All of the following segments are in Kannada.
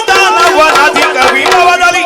ದಾನವನಾಧಿಕ ವಿಭವದಲ್ಲಿ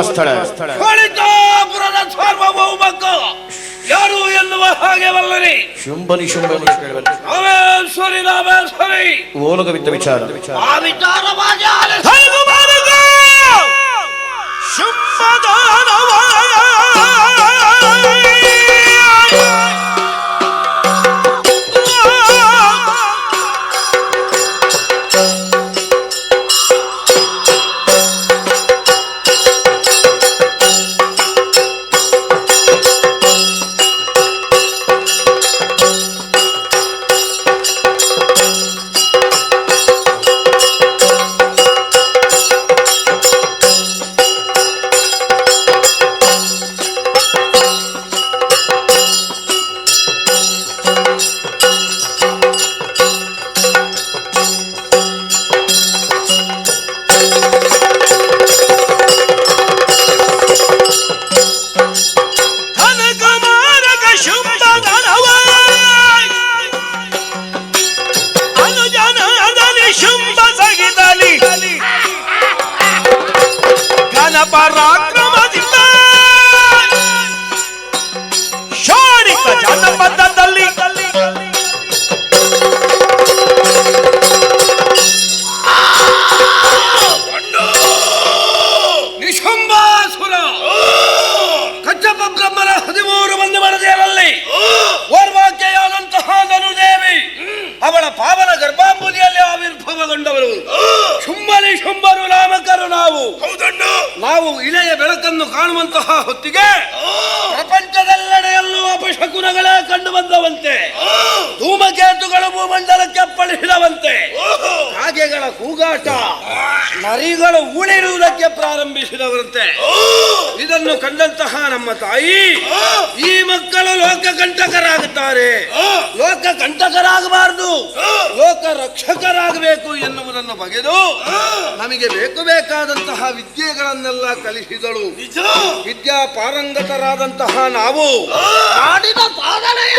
ಸ್ಥಳ. ಫಲಿತಾಪುರದ ಸಾರ್ವಭೌಮಕ್ಕ ಯಾರು ಎನ್ನುವ ಹಾಗೆ ಬಲ್ಲರಿ. ಶುಂಭನಿ ರಾಮೇಶ್ವರಿ ರಾಮೇಶ್ವರಿ ಓಲಗವಿದ್ದ ವಿಚಾರ ಆ ವಿಚಾರವಾಗಿ ಪರಾಕ್ರಮದಿಂದ ಶೋಣಿತ ಜನಪದದಲ್ಲಿ ನಿಶುಂಭಾಸುರ ಕಚ್ಚಪ ಬ್ರಹ್ಮನ 13 ಮಂದಿ ಮನದೇರಲ್ಲಿ ಓರ್ವಾಕ್ಯೆಯಾದಂತಹ ಧನುದೇವಿ ಅವಳ ಪಾವನ ಗರ್ಭಾಂಬುದಿಯಲ್ಲಿ ಆವಿರ್ಭಾವಗೊಂಡವರು ಶುಂಭನಿ ಶುಂಭರು ನಾಮಕರು ನಾವು ಇಳೆಯ ಬೆಳಕನ್ನು ಕಾಣುವಂತಹ ಹೊತ್ತಿಗೆ ಪ್ರಪಂಚದೆಲ್ಲೆಡೆಯಲ್ಲೂ ಅಪಶಕುನಗಳೇ ಕಂಡು ಬಂದವಂತೆ. ಧೂಮಕೇತುಗಳು ಭೂಮಂಡಲಕ್ಕೆ ಅಪ್ಪಳಿಸಿದವಂತೆ. ಕಾಗೆಗಳ ಕೂಗಾಟ, ನರಿಗಳು ಉಳಿರುವುದಕ್ಕೆ ಪ್ರಾರಂಭಿಸಿದವಂತೆ. ಇದನ್ನು ಕಂಡಂತಹ ನಮ್ಮ ತಾಯಿ ಈ ಮಕ್ಕಳು ಲೋಕ ಕಂಟಕರಾಗುತ್ತಾರೆ, ಲೋಕ ಕಂಟಕರಾಗಬಾರದು, ಲೋಕ ರಕ್ಷಕರಾಗಬೇಕು ಎನ್ನುವುದನ್ನು ಬಗೆದು ನಮಗೆ ಬೇಕಾದಂತಹ ವಿದ್ಯೆಗಳನ್ನೆಲ್ಲ ಕಲಿಸಿದಳು. ವಿದ್ಯಾ ಪಾರಂಗತರಾದಂತಹ ನಾವು ಮಾಡಿದ ಸಾಧನೆಯ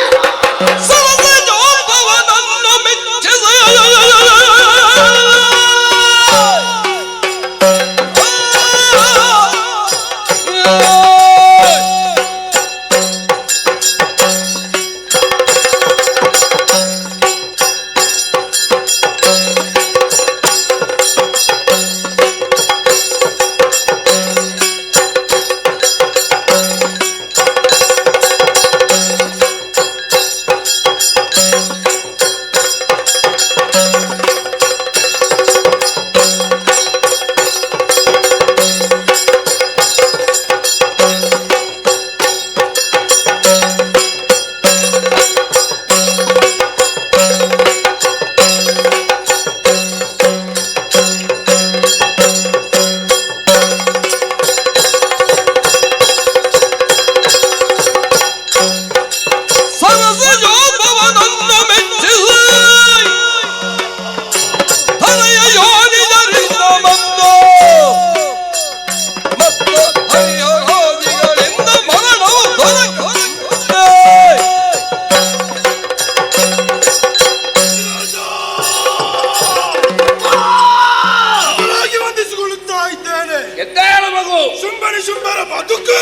ಶುಂಭರ ಬದುಕು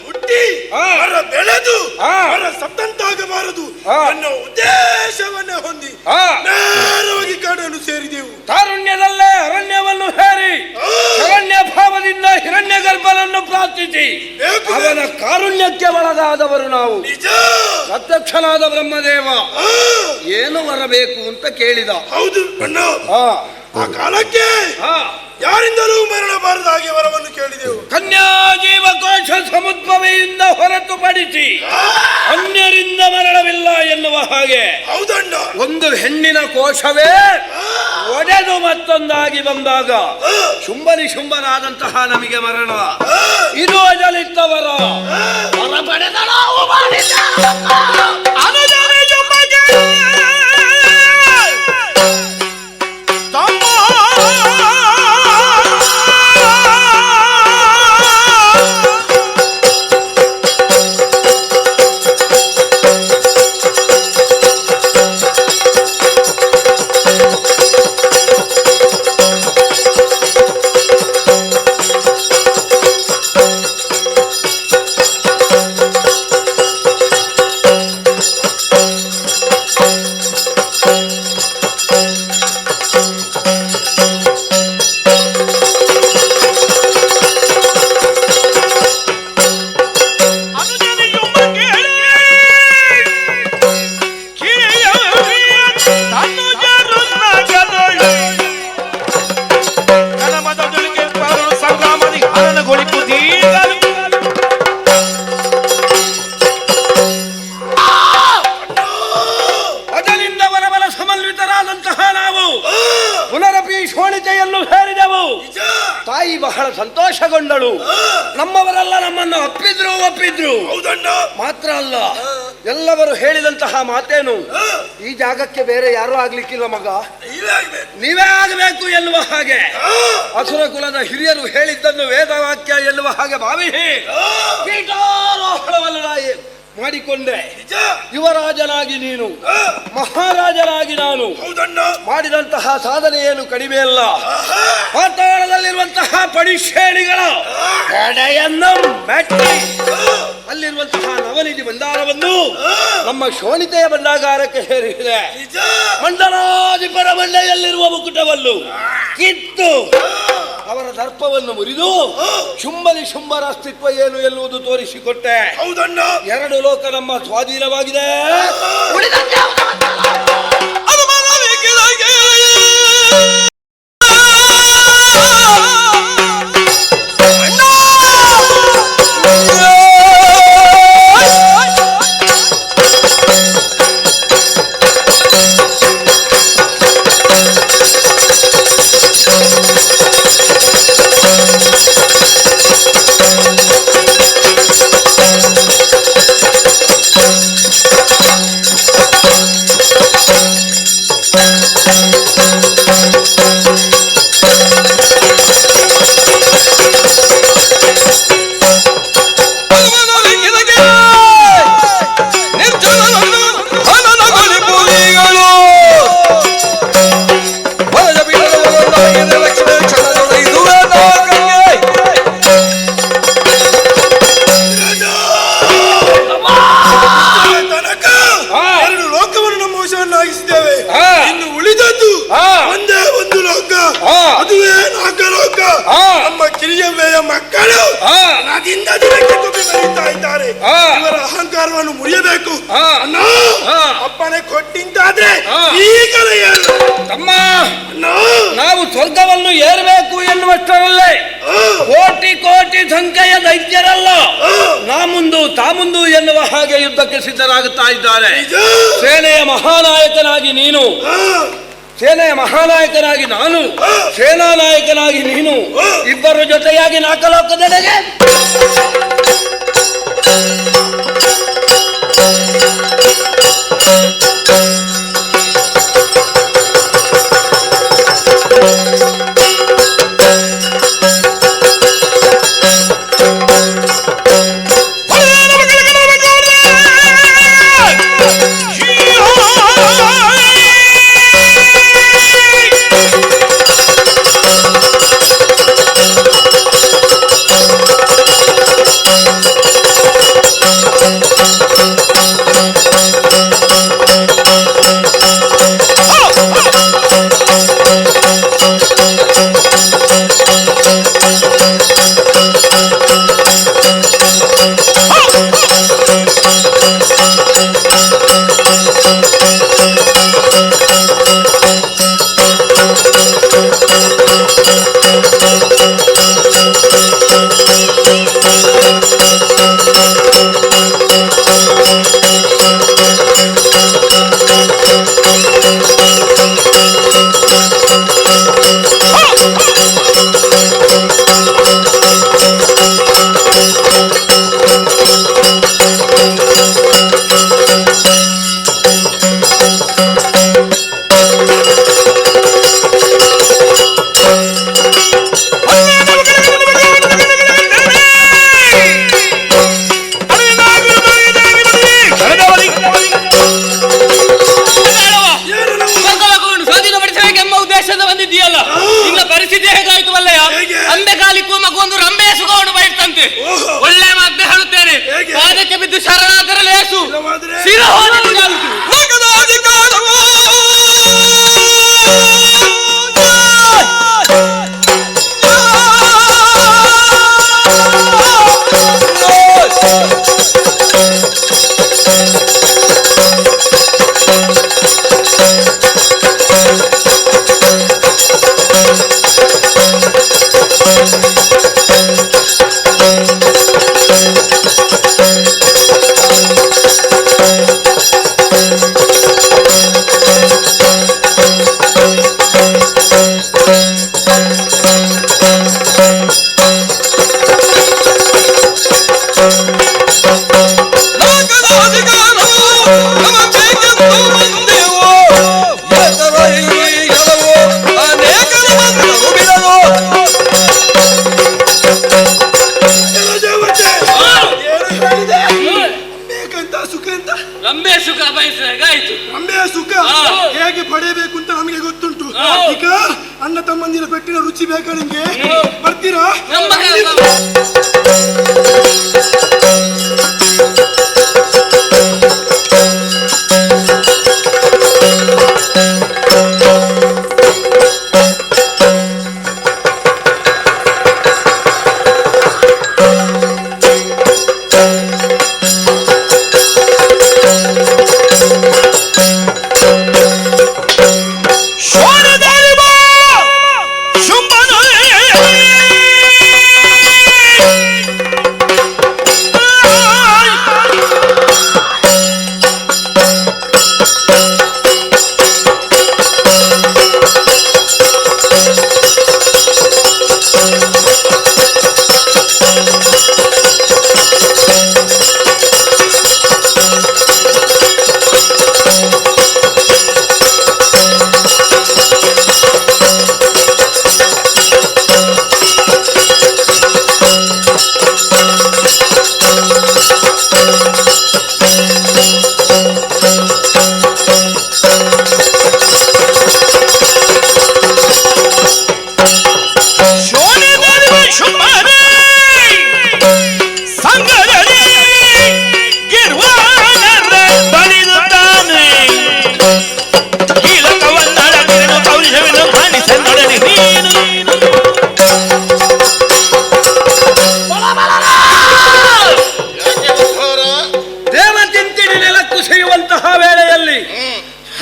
ಹುಟ್ಟಿ ಬೆಳೆದು ಸತ್ತಂತಾಗಬಾರದು ಅನ್ನೋ ಉದ್ದೇಶವನ್ನೇ ಹೊಂದಿ ನೇರವಾಗಿ ಕಾಡನ್ನು ಸೇರಿದೆವು. ತಾರುಣ್ಯದಲ್ಲೇ ಅರಣ್ಯವನ್ನು ಹೇರಿ ಶರಣ್ಯ ಭಾವದಿಂದ ಹಿರಣ್ಯ ಗರ್ಭನನ್ನು ಪ್ರಾರ್ಥಿಸಿ ಅವನ ಕಾರುಣ್ಯಕ್ಕೆ ಒಳಗಾದವರು ನಾವು. ಪ್ರತ್ಯಕ್ಷನಾದ ಬ್ರಹ್ಮದೇವ ಏನು ಬರಬೇಕು ಅಂತ ಕೇಳಿದ. ಹೌದು ಆ ಕಾಲಕ್ಕೆ ಯಾರಿಂದಲೂ ಮರಣಬಾರದ ಹಾಗೆ ವರವನ್ನು ಕೇಳಿದೆವು. ಕನ್ಯಾ ಜೀವಕೋಶ ಸಮುದ್ಭವೆಯಿಂದ ಹೊರತುಪಡಿಸಿ ಅನ್ಯರಿಂದ ಮರಣವಿಲ್ಲ ಎನ್ನುವ ಹಾಗೆ. ಹೌದಣ್ಣ, ಒಂದು ಹೆಣ್ಣಿನ ಕೋಶವೇ ಒಡೆದು ಮತ್ತೊಂದಾಗಿ ಬಂದಾಗ ಶುಂಭನಾದಂತಹ ನಮಗೆ ಮರಣ. ಇದು ಅಜಲಿತ್ತವರ ಹೊರ ಪಡೆದ ನಾವು ಮಾಡಿದ ಬಂದಳು. ನಮ್ಮವರೆಲ್ಲ ನಮ್ಮನ್ನು ಒಪ್ಪಿದ್ರು. ಹೌದಣ್ಣ. ಮಾತ್ರ ಅಲ್ಲ, ಎಲ್ಲವರು ಹೇಳಿದಂತಹ ಮಾತೇನು, ಈ ಜಾಗಕ್ಕೆ ಬೇರೆ ಯಾರು ಆಗ್ಲಿಕ್ಕಿಲ್ಲ ಮಗ, ನೀವೇ ಆಗಬೇಕು ಎನ್ನುವ ಹಾಗೆ. ಅಸುರ ಕುಲದ ಹಿರಿಯರು ಹೇಳಿದ್ದನ್ನು ವೇದವಾಕ್ಯ ಎನ್ನುವ ಹಾಗೆ ಭಾವಿಸಿ ಕೀಟಾರೋಹಣವನ್ನ ಮಾಡಿಕೊಂಡೆ. ಯುವರಾಜನಾಗಿ ನೀನು, ಮಹಾರಾಜನಾಗಿ ನಾನು ಮಾಡಿದಂತಹ ಸಾಧನೆ ಏನು ಕಡಿಮೆ ಅಲ್ಲ. ಪಾತಾಳದಲ್ಲಿರುವಂತಹ ಪಡಿಶೇಡಿಗಳ ಎಡೆಯನ್ನು ಮೆಟ್ಟಿ ಅಲ್ಲಿರುವಂತಹ ನವನಿಧಿ ಭಂಡಾರವನ್ನು ನಮ್ಮ ಶೋಣಿತೆಯ ಭಂಡಾಗಾರಕ್ಕೆ ಸೇರಿಸಿದೆ. ಮಂಡಲಾಧಿಪರ ಮಂಡೆಯಲ್ಲಿರುವ ಮುಕುಟವನ್ನು ಕಿತ್ತು ಅವರ ದರ್ಪವನ್ನು ಮುರಿದು ಶುಂಭರ ಅಸ್ತಿತ್ವ ಏನು ಎನ್ನುವುದು ತೋರಿಸಿಕೊಟ್ಟೆ. ಹೌದಣ್ಣ. 2 ಲೋಕ ನಮ್ಮ ಸ್ವಾಧೀನವಾಗಿದೆ. ಮಕ್ಕಳು ನದಿಯಿಂದ ದಿನಕ್ಕೆ ತುಂಬಿ ಬರೀತಾ ಇದ್ದಾರೆ. ಇವರ ಅಹಂಕಾರವನ್ನು ಮುರಿಯಬೇಕು. ಅಪ್ಪನೆ ಕೊಟ್ಟಿಂತಾದ್ರೆ ಈಗಲೇ ತಮ್ಮ, ನಾವು ಸ್ವರ್ಗವನ್ನು ಏರಬೇಕು ಎನ್ನುವಷ್ಟರಲ್ಲೇ ಕೋಟಿ ಕೋಟಿ ಸಂಖ್ಯೆಯ ದೈತ್ಯರಲ್ಲ ತಾ ಮುಂದು ಎನ್ನುವ ಹಾಗೆ ಯುದ್ಧಕ್ಕೆ ಸಿದ್ಧರಾಗುತ್ತಾ ಇದ್ದಾರೆ. ಸೇನೆಯ ಮಹಾನಾಯಕನಾಗಿ ನೀನು, ಸೇನೆಯ ಮಹಾನಾಯಕನಾಗಿ ನಾನು, ಸೇನಾ ನಾಯಕನಾಗಿ ನೀನು, ಇಬ್ಬರ ಜೊತೆಯಾಗಿ ನಾಲ್ಕಲೋಕದೆಡೆಗೆ ರಂಬೆ ಸುಖ ಬಯಸಿದಾಗ ಆಯ್ತು. ರಂಬೆಯ ಸುಖ ಹೇಗೆ ಪಡೆಯಬೇಕು ಅಂತ ನಮಗೆ ಗೊತ್ತುಂಟು. ಈಗ ಅಣ್ಣ ತಮ್ಮಂದಿರ ಪೆಟ್ಟಿನ ರುಚಿ ಬೇಕಾ ನಿಮ್ಗೆ? ಬರ್ತೀರಾ?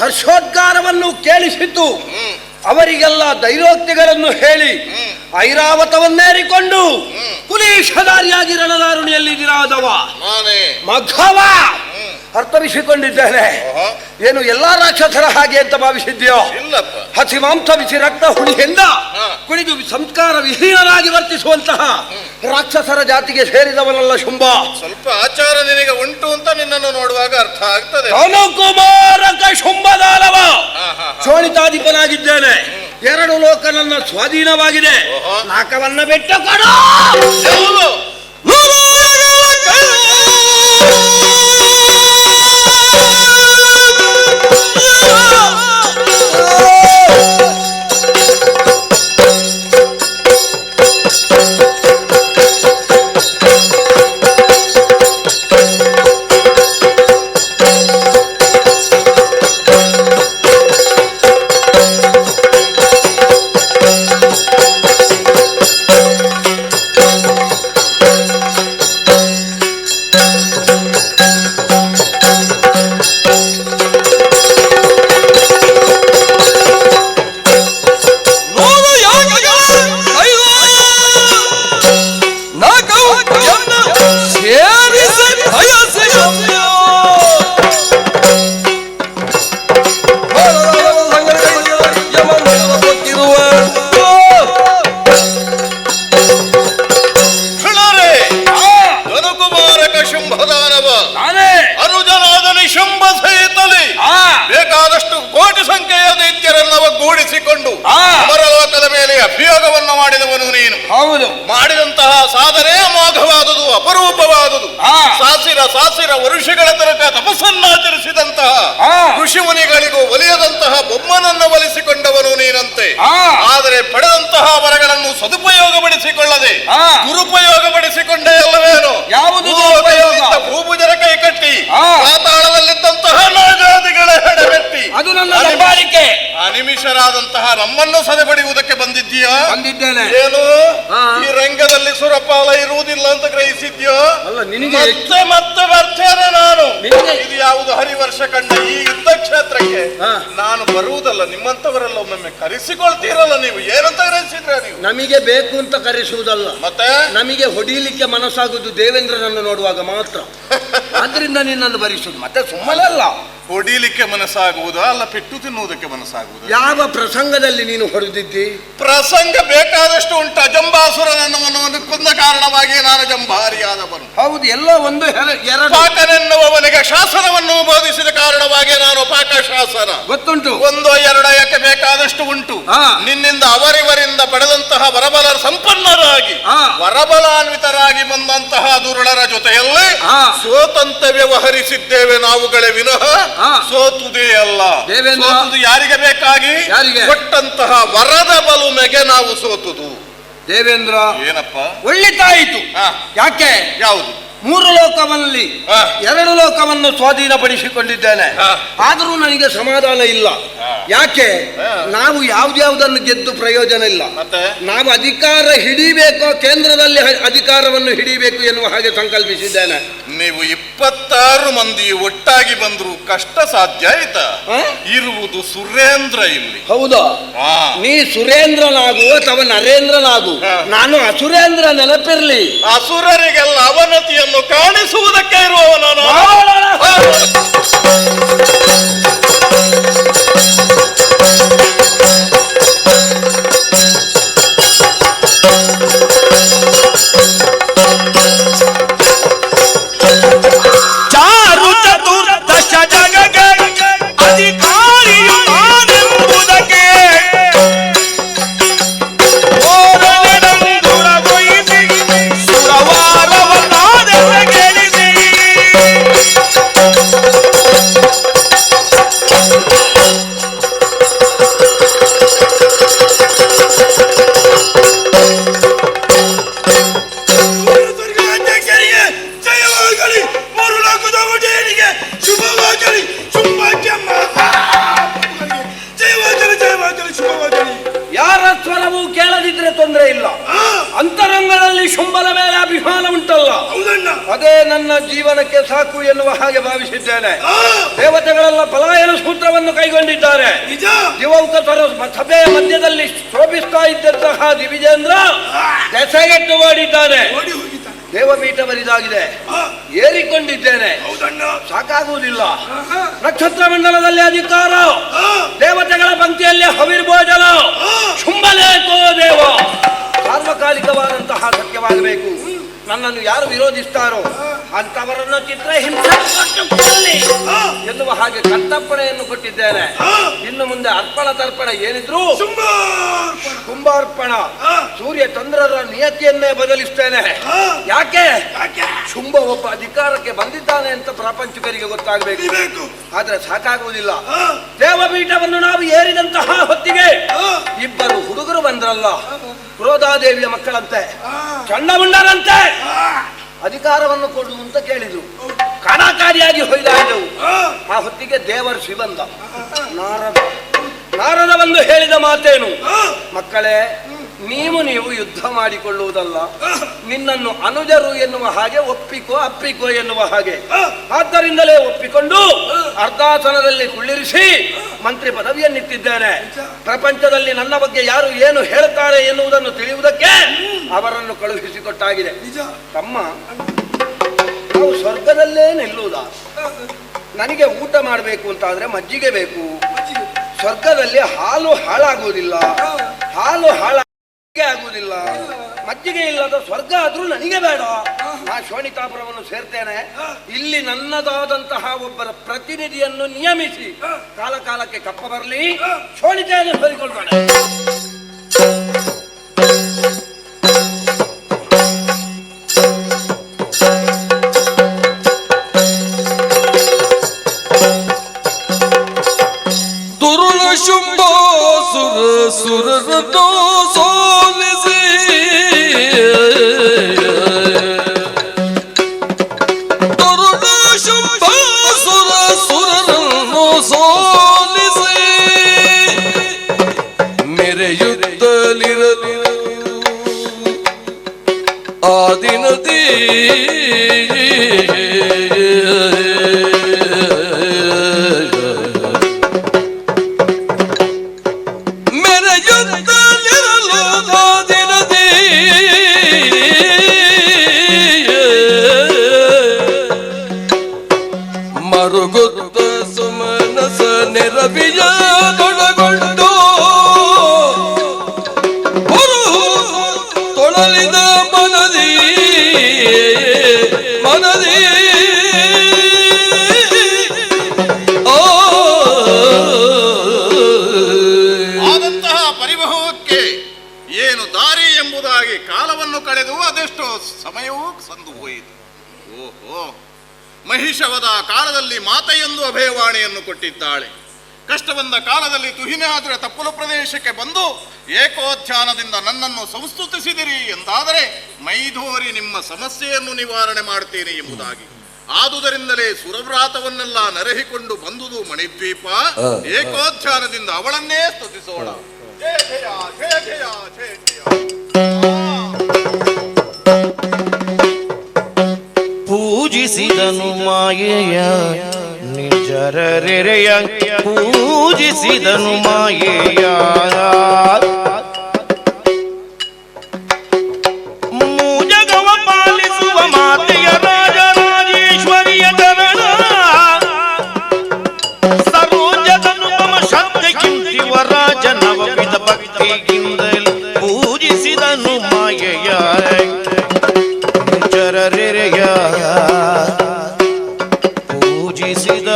ಹರ್ಷೋದ್ಗಾರವನ್ನು ಕೇಳಿಸಿದ್ದು ಅವರಿಗೆಲ್ಲ ದೈರೋಕ್ತಿಗಳನ್ನು ಹೇಳಿ ಐರಾವತವನ್ನೇರಿಕೊಂಡು ಕುಲೀಶಧಾರಿಯಾಗಿ ರಣದಾರುಣಿಯಲ್ಲಿ ದಿರಾದವ ಮಘವ ಅರ್ಥವಿಸಿಕೊಂಡಿದ್ದೇನೆ. ಏನು ಎಲ್ಲಾ ರಾಕ್ಷಸರ ಹಾಗೆ ಅಂತ ಭಾವಿಸಿದ್ಯೋ? ಹಸಿ ಮಾಂಸ ಬಿಸಿ ರಕ್ತ ಹುಳಿಯಿಂದ ಕುಡಿದು ಸಂಸ್ಕಾರ ವಿಹೀನರಾಗಿ ವರ್ತಿಸುವಂತಹ ರಾಕ್ಷಸರ ಜಾತಿಗೆ ಸೇರಿದವನಲ್ಲ ಶುಂಭ. ಸ್ವಲ್ಪ ಆಚಾರ ನಿನಗೆ ಉಂಟು ಅಂತ ನಿನ್ನನ್ನು ನೋಡುವಾಗ ಅರ್ಥ ಆಗ್ತದೆ. ಅನುಕುಮಾರಕ ಶುಂಭದಾನವ ಚೋಳಿತಾಧಿಪನಾಗಿದ್ದೇನೆ. 2 ಲೋಕ ನನ್ನ ಸ್ವಾಧೀನವಾಗಿದೆ. ನಾಕವನ್ನ ಬಿಟ್ಟು ಕೊಡು. ಬೇಕಾದಷ್ಟು ಕೋಟಿ ಸಂಖ್ಯೆಯ ದೈತ್ಯರನ್ನು ಒಗ್ಗೂಡಿಸಿಕೊಂಡು ಅಮರಲೋಕದ ಮೇಲೆ ಅಭಿಯೋಗವನ್ನು ಮಾಡಿದವನು ನೀನು. ಹೌದು. ಮಾಡಿದಂತಹ ಸಾಧನೆ ಅಮೋಘವಾದುದು, ಅಪರೂಪವಾದುದು. ಸಾಸಿರ ವರುಷಗಳ ತನಕ ತಪಸ್ಸನ್ನಾಚರಿಸಿದಂತಹ ಋಷಿ ಮುನಿಗಳಿಗೂ ಒಲಿಯದಂತಹ ಬೊಮ್ಮನನ್ನು ಒಲಿಸಿಕೊಂಡವನು ನೀನಂತೆ. ಆದರೆ ಪಡೆದಂತಹ ವರಗಳನ್ನು ಸದುಪಯೋಗಪಡಿಸಿಕೊಳ್ಳದೆ ದುರುಪಯೋಗಪಡಿಸಿಕೊಂಡೇ ಅಲ್ಲವೇನು? ಯಾವುದು ಭೂಭುಜರ ಕೈ ಕಟ್ಟಿ ಪಾತಾಳದಲ್ಲಿದ್ದಂತಹ ನಾಗಾದಿಗಳ ಹೆಡವೆಟ್ಟಿ ಅದು ನನ್ನ ನಂಬಾರಿಕೆ. ಅನಿಮಿಷರಾದಂತಹ ನಮ್ಮನ್ನು ಸದೆಬಡಿಯುವುದಕ್ಕೆ ಬಂದಿದ್ದೀಯಾ? ಬಂದಿದ್ದೇನೆ. ಏನು ಈ ರಂಗದಲ್ಲಿ ಸುರಪಾಲ ಇರುವುದಿಲ್ಲ ಅಂತ ಗ್ರಹಿಸಿದ್ಯೋ? ಅಲ್ಲ, ನಿನಗೆ ಮತ್ತೆ ಬರ್ತೇನೆ ನಾನು. ಇದು ಯಾವುದು ಹರಿವರ್ಷ ಕಂಡ ಈ ಯುದ್ಧ ಕ್ಷೇತ್ರಕ್ಕೆ ನಾನು ಬರುವುದಲ್ಲ, ನಿಮ್ಮಂತವರೆಲ್ಲ ಒಮ್ಮೊಮ್ಮೆ ಕರೆಸಿಕೊಳ್ತೀರಲ್ಲ. ನೀವು ಏನಂತ ಗ್ರಹಿಸಿದ್ರೆ ನೀವು? ನಮಗೆ ಬೇಕು ಅಂತ ಕರೆಸುವುದಲ್ಲ, ಮತ್ತೆ ನಮಗೆ ಹೊಡಿಲಿಕ್ಕೆ ಮನಸ್ಸಾಗುವುದು ದೇವೇಂದ್ರನನ್ನು ನೋಡುವಾಗ ಮಾತ್ರ. ಆದ್ರಿಂದ ನಿನ್ನನ್ನು ಭರಿಸುವುದು, ಮತ್ತೆ ಸುಮ್ಮನೆ ಅಲ್ಲ. ಹೊಡಿಲಿಕ್ಕೆ ಮನಸ್ಸಾಗುವುದಾ ಅಲ್ಲ ಪೆಟ್ಟು ತಿನ್ನುವುದಕ್ಕೆ ಮನಸ್ಸಾಗುವುದು? ಯಾವ ಪ್ರಸಂಗದಲ್ಲಿ ನೀನು ಹೊಡೆದಿದ್ದಿ? ಪ್ರಸಂಗ ಬೇಕಾದಷ್ಟು ಉಂಟು. ಜಂಬಾಸುರನನ್ನು ಕೊಂದ ಕಾರಣವಾಗಿ ನಾನು ಜಂಬಾರಿಯಾದವನು. ಹೌದು, ಎಲ್ಲ ಒಂದು ಎರಡು. ಪಾಕನೆನ್ನುವವನಿಗೆ ಶಾಸನವನ್ನು ಬೋಧಿಸಿದ ಕಾರಣವಾಗಿ ನಾನು ಪಾಕ ಶಾಸನ ಗೊತ್ತುಂಟು. 1 2 ಯಾಕೆ ಬೇಕಾದಷ್ಟು ಉಂಟು. ನಿನ್ನಿಂದ ಅವರಿವರಿಂದ ಪಡೆದಂತಹ ವರಬಲ ಸಂಪನ್ನರಾಗಿ ವರಬಲಾನ್ವಿತರಾಗಿ ಬಂದಂತಹ ದುರುಳರ ಜೊತೆಯಲ್ಲಿ ಸೋತಂತೆ ವ್ಯವಹರಿಸಿದ್ದೇವೆ ನಾವುಗಳೇ ವಿನಃ ಸೋತುದೇ ಅಲ್ಲ. ಸೋತುದು ಯಾರಿಗೆ ಬೇಕಾಗಿ? ಕೊಟ್ಟಂತಹ ವರದ ಬಲುಮೆಗೆ ನಾವು ಸೋತುದು. ದೇವೇಂದ್ರ, ಏನಪ್ಪ ಒಳ್ಳಿತಾಯಿತು. ಯಾಕೆ? ಯಾವುದು? 3 ಲೋಕದಲ್ಲಿ 2 ಲೋಕವನ್ನು ಸ್ವಾಧೀನಪಡಿಸಿಕೊಂಡಿದ್ದೇನೆ. ಆದರೂ ನನಗೆ ಸಮಾಧಾನ ಇಲ್ಲ. ಯಾಕೆ? ನಾವು ಯಾವ್ದ್ಯಾವ್ದನ್ನು ಗೆದ್ದು ಪ್ರಯೋಜನ ಇಲ್ಲ. ನಾವು ಅಧಿಕಾರ ಹಿಡಿಬೇಕೋ ಕೇಂದ್ರದಲ್ಲಿ ಅಧಿಕಾರವನ್ನು ಹಿಡಿಬೇಕು ಎನ್ನುವ ಹಾಗೆ ಸಂಕಲ್ಪಿಸಿದ್ದೇನೆ. ನೀವು 26 ಮಂದಿ ಒಟ್ಟಾಗಿ ಬಂದ್ರು ಕಷ್ಟ ಸಾಧ್ಯ ಆಯ್ತಾ? ಇರುವುದು ಸುರೇಂದ್ರ ಇಲ್ಲಿ. ಹೌದಾ? ನೀ ಸುರೇಂದ್ರನಾಗು ಅಥವಾ ನರೇಂದ್ರನಾಗು, ನಾನು ಅಸುರೇಂದ್ರ ನೆನಪಿರ್ಲಿ. ಅಸುರರಿಗೆಲ್ಲ ಅವನತಿಯನ್ನು ಕಾಣಿಸುವುದಕ್ಕೆ ಇರುವವ ನಾನು. ಚಾರು ಚತುರ್ದಶ ಜಗಕ್ಕೆ ಅಧಿಕಾರಿಯು ನಾನೆಂಬುದಕ್ಕೆ ಓರನೆಡಂದುರಗೊಯ್ಸಿ ಸುರವಾರವನ್ನಾದೆಸ ಗೆಲ್ಲಿಸಿ ಯಾರ ಸ್ವರವೂ ಕೇಳದಿದ್ರೆ ತೊಂದರೆ ಇಲ್ಲ. ಅಂತರಂಗದಲ್ಲಿ ಶುಂಭನ ಮೇಲೆ ಅಭಿಮಾನ ಉಂಟಲ್ಲ, ಅದೇ ನನ್ನ ಜೀವನಕ್ಕೆ ಸಾಕು ಎನ್ನುವ ಹಾಗೆ ಭಾವಿಸಿದ್ದೇನೆ. ದೇವತೆಗಳೆಲ್ಲ ಪಲಾಯನ ಸೂತ್ರವನ್ನು ಕೈಗೊಂಡಿದ್ದಾರೆ. ದಿವೌಕತರ ಸಭೆಯ ಮಧ್ಯದಲ್ಲಿ ಶೋಭಿಸ್ತಾ ಇದ್ದಂತಹ ದಿವಿಜೇಂದ್ರ ದೆಸೆಗೆಟ್ಟು ಓಡಿದ್ದಾನೆ. ದೇವಪೀಠ ಬರಿದಾಗಿದೆ, ಏರಿಕೊಂಡಿದ್ದೇನೆ, ಸಾಕಾಗುವುದಿಲ್ಲ. ನಕ್ಷತ್ರ ಮಂಡಲದಲ್ಲಿ ಅಧಿಕಾರ, ದೇವತೆಗಳ ಪಂಕ್ತಿಯಲ್ಲಿ ಹವಿರ್ಭೋಜನ, ಶುಂಭಲೇಕೋ ದೇವ. ಸಾರ್ವಕಾಲಿಕವಾದಂತಹ ಸತ್ಯವಾಗಬೇಕು. ನನ್ನನ್ನು ಯಾರು ವಿರೋಧಿಸ್ತಾರೋ ಅಂತವರನ್ನು ಚಿತ್ರಹಿಂಸೆ ಎನ್ನುವ ಹಾಗೆ ಕರ್ತಪ್ಪಣೆಯನ್ನು ಕೊಟ್ಟಿದ್ದೇನೆ. ಇನ್ನು ಮುಂದೆ ಅರ್ಪಣ ತರ್ಪಣ ಏನಿದ್ರು ಕುಂಭಾರ್ಪಣ, ಸೂರ್ಯ ಚಂದ್ರರ ನಿಯತಿಯನ್ನೇ ಬದಲಿಸ್ತೇನೆ. ಯಾಕೆ? ಶುಂಭ ಒಬ್ಬ ಅಧಿಕಾರಕ್ಕೆ ಬಂದಿದ್ದಾನೆ ಅಂತ ಪ್ರಪಂಚಕರಿಗೆ ಗೊತ್ತಾಗಬೇಕು. ಆದ್ರೆ ಸಾಕಾಗುವುದಿಲ್ಲ. ದೇವಪೀಠವನ್ನು ನಾವು ಏರಿದಂತಹ ಹೊತ್ತಿಗೆ ಇಬ್ಬರು ಹುಡುಗರು ಬಂದ್ರಲ್ಲ, ಕ್ರೋಧಾದೇವಿಯ ಮಕ್ಕಳಂತೆ, ಚಂಡಮುಂಡರಂತೆ. ಅಧಿಕಾರವನ್ನು ಕೊಡು ಅಂತ ಕೇಳಿದ್ರು. ಕಾಣಾಕಾರಿಯಾಗಿ ಹೊಯ್ದಾಯಿದೆವು. ಆ ಹೊತ್ತಿಗೆ ದೇವರ್ಷಿ ಬಂದ. ನಾರದ ಬಂದು ಹೇಳಿದ ಮಾತೇನು? ಮಕ್ಕಳೇ, ನೀವು ಯುದ್ಧ ಮಾಡಿಕೊಳ್ಳುವುದಲ್ಲ, ನಿನ್ನನ್ನು ಅನುಜರು ಎನ್ನುವ ಹಾಗೆ ಒಪ್ಪಿಕೋ ಅಪ್ಪಿಕೋ ಎನ್ನುವ ಹಾಗೆ. ಆದ್ದರಿಂದಲೇ ಒಪ್ಪಿಕೊಂಡು ಅರ್ಧಾಸನದಲ್ಲಿ ಕುಳ್ಳಿರಿಸಿ ಮಂತ್ರಿ ಪದವಿಯನ್ನಿಟ್ಟಿದ್ದೇನೆ. ಪ್ರಪಂಚದಲ್ಲಿ ನನ್ನ ಬಗ್ಗೆ ಯಾರು ಏನು ಹೇಳುತ್ತಾರೆ ಎನ್ನುವುದನ್ನು ತಿಳಿಯುವುದಕ್ಕೆ ಅವರನ್ನು ಕಳುಹಿಸಿಕೊಟ್ಟಾಗಿದೆ. ತಮ್ಮ, ನಾವು ಸ್ವರ್ಗದಲ್ಲೇ ನಿಲ್ಲುವುದಾ? ನನಗೆ ಊಟ ಮಾಡಬೇಕು ಅಂತ ಆದ್ರೆ ಮಜ್ಜಿಗೆ ಬೇಕು. ಸ್ವರ್ಗದಲ್ಲಿ ಹಾಲು ಹಾಳಾಗುವುದಿಲ್ಲ, ಹಾಲು ಆಗುವುದಿಲ್ಲ. ಮಜ್ಜಿಗೆ ಇಲ್ಲದ ಸ್ವರ್ಗ ಆದ್ರೂ ನನಗೆ ಬೇಡ. ನಾ ಶೋಣಿತಾಪುರವನ್ನು ಸೇರ್ತೇನೆ. ಇಲ್ಲಿ ನನ್ನದಾದಂತಹ ಒಬ್ಬರ ಪ್ರತಿನಿಧಿಯನ್ನು ನಿಯಮಿಸಿ ಕಾಲ ಕಾಲಕ್ಕೆ ಕಪ್ಪ ಬರಲಿ, ಶೋಣಿತೆಯನ್ನು ಸರಿಕೊಳ್ತಾನೆ. ದುರುಳ ಶುಂಭ ಸುರರನ್ನು ಸೋಲಿಸಿ ದುರುಳ ಶುಂಭ ಸುರರನ್ನು ಸೋಲಿಸಿ ಮೆರೆಯುತ್ತಲಿರಲಿ ಆ ದಿನದಿ ಮರುಗುತ್ತ ಸುಮನಸ ನೆರವಿಯ ತೊಡಗೊಂಡು ತೊಳಲಿದ ಮನದಿ ಆದಂತಹ ಪರಿಭವಕ್ಕೆ ಏನು ದಾರಿ ಎಂಬುದಾಗಿ ಕಾಲವನ್ನು ಕಳೆದು ಅದೆಷ್ಟೋ ಸಮಯವೂ ಸಂದು ಹೋಯಿತು. ಓಹೋ, ಮಹಿಷವದ ಕಾಲದಲ್ಲಿ ಮಾತೆಯೊಂದು ಅಭಯವಾಣಿಯನ್ನು ಕೊಟ್ಟಿದ್ದಾಳೆ. ಕಷ್ಟ ಬಂದ ಕಾಲದಲ್ಲಿ ತುಹಿನಾದ್ರ ತಪ್ಪಲು ಪ್ರದೇಶಕ್ಕೆ ಬಂದು ಏಕೋಧ್ಯಾನದಿಂದ ನನ್ನನ್ನು ಸಂಸ್ತುತಿಸಿದಿರಿ ಎಂದಾದರೆ ಮೈಧೋರಿ ನಿಮ್ಮ ಸಮಸ್ಯೆಯನ್ನು ನಿವಾರಣೆ ಮಾಡ್ತೇನೆ ಎಂಬುದಾಗಿ. ಆದುದರಿಂದಲೇ ಸುರವ್ರಾತವನ್ನೆಲ್ಲ ನರಹಿಕೊಂಡು ಬಂದುದು ಮಣಿದ್ವೀಪ. ಏಕೋಧ್ಯಾನದಿಂದ ಅವಳನ್ನೇ ಸ್ತುತಿಸೋಣ. ಜಯ ಜಯ ಜಯ ಜಯ ಜಯ ಜಯ. ಪೂಜಿಸಿದನು ಮಾಯೆಯ ನಿಜರೆರೆಯ, ಪೂಜಿಸಿದನು ಮಾಯೆಯ ಮೂಜಗವ ಪಾಲಿಸುವ ಮಾತೆಯ ರಾಜರಾಜೇಶ್ವರಿಯ ಚರಣ ಸರೋಜದನುಪಮ ಶಕ್ತಿ ಕಿಂತಿವ ರಾಜನವವಿಧ ಭಕ್ತಿಯಿಂದಲೇ ಪೂಜಿಸಿದನು ಮಾಯೆಯ ನಿಜರೆರೆಯ ಪೂಜಿಸಿದ